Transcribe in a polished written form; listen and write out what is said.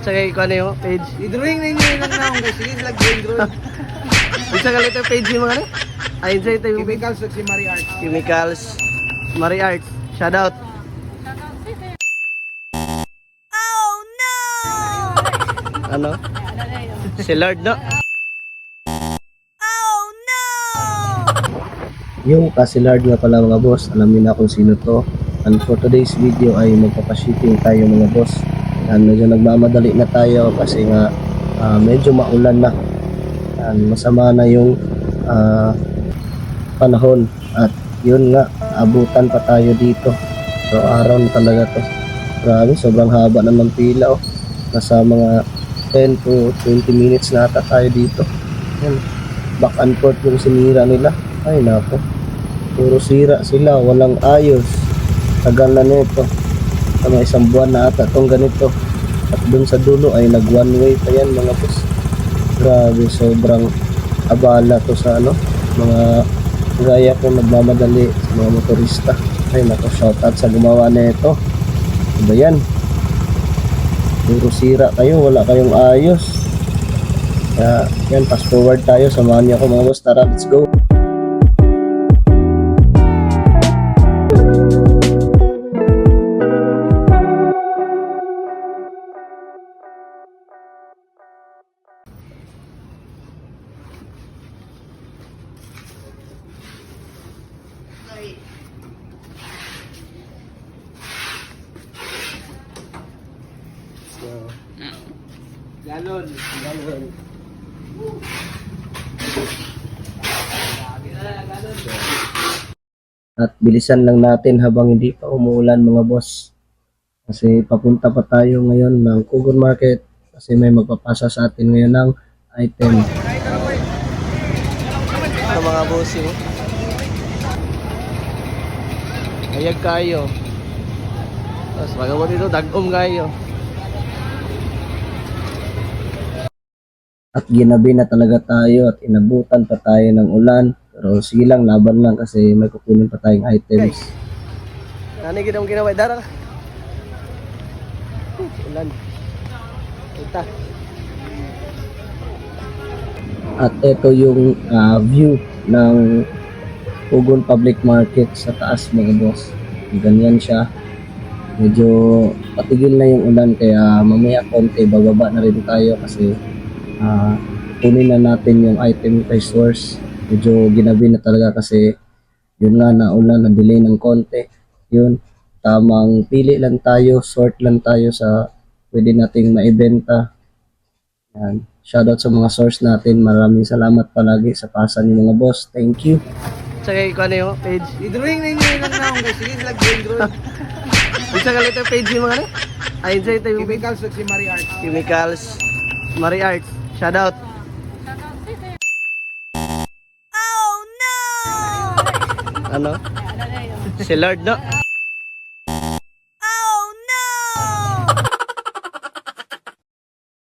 Tsaka ikaw ano yung page? I-drawing na inyo lang na akong guys. Sige, drawing. Isa ka lito yung page yung mga ano? Ayun sa'yo ito yung Chemicals at si Marie Art. Chemicals. Marie Art. Shoutout. Oh no! Ano? Si Lord, no? Oh no! Yung Casilard nga pala mga boss, alamin na kung sino to. And for today's video ay magpapashipping tayo mga boss. And medyo nagmamadali na tayo kasi nga medyo maulan na. And masama na yung panahon. At yun nga, abutan pa tayo dito. So araw na talaga to. Grabe, sobrang haba na ng pila. Oh. Nasa mga 10 to 20 minutes na ata tayo dito. Yan. Back and forth yung sinira nila. Ay nako, puro sira sila, walang ayos. Tagal na nito, mga isang buwan na ata itong ganito. At dun sa dulo ay nag one way pa yan mga boss. Grabe, sobrang abala to sa ano, mga gaya ko nagmamadali sa mga motorista. Ay nako, shoutout sa gumawa na ito. Diba yan, puro sira kayo, wala kayong ayos. Kaya yan, fast forward tayo, samahan niyo ako mga boss. Tara, let's go. Galon. At bilisan lang natin habang hindi pa umuulan mga boss. Kasi papunta pa tayo ngayon ng Kugon Market kasi may magpapasa sa atin ngayon ng item. Sa mga bossing. Ayag kayo. Tapos magawa dito, dagom kayo. At ginabi na talaga tayo at inabutan pa tayo ng ulan. Pero sige lang, laban lang kasi may kukunin pa tayong items. Nani ginawang ginawa? Dara ka. Ulan. Kita. At ito yung view ng Kugon Public Market sa taas mga boss. Ganyan siya. Medyo patigil na yung ulan kaya mamaya konti bababa na rin tayo kasi kunin na natin yung item kay source. Medyo ginabi na talaga kasi yun nga, naulan, na-delay ng konti. Yun, tamang pili lang tayo, sort lang tayo sa pwede nating maibenta. Yan. Shoutout sa mga source natin. Maraming salamat palagi sa pasa niyo mga boss. Thank you. Tsaka ikaw ano yung page? I-drawing na inyo lang na akong guys. Sige, drawing. Isa ka lito yung page yung mga ano? Ayun sa'yo ito yung Chemicals at si Marie Art. Chemicals. Marie Art. Shoutout. Oh no! Ano? Si Lord, no?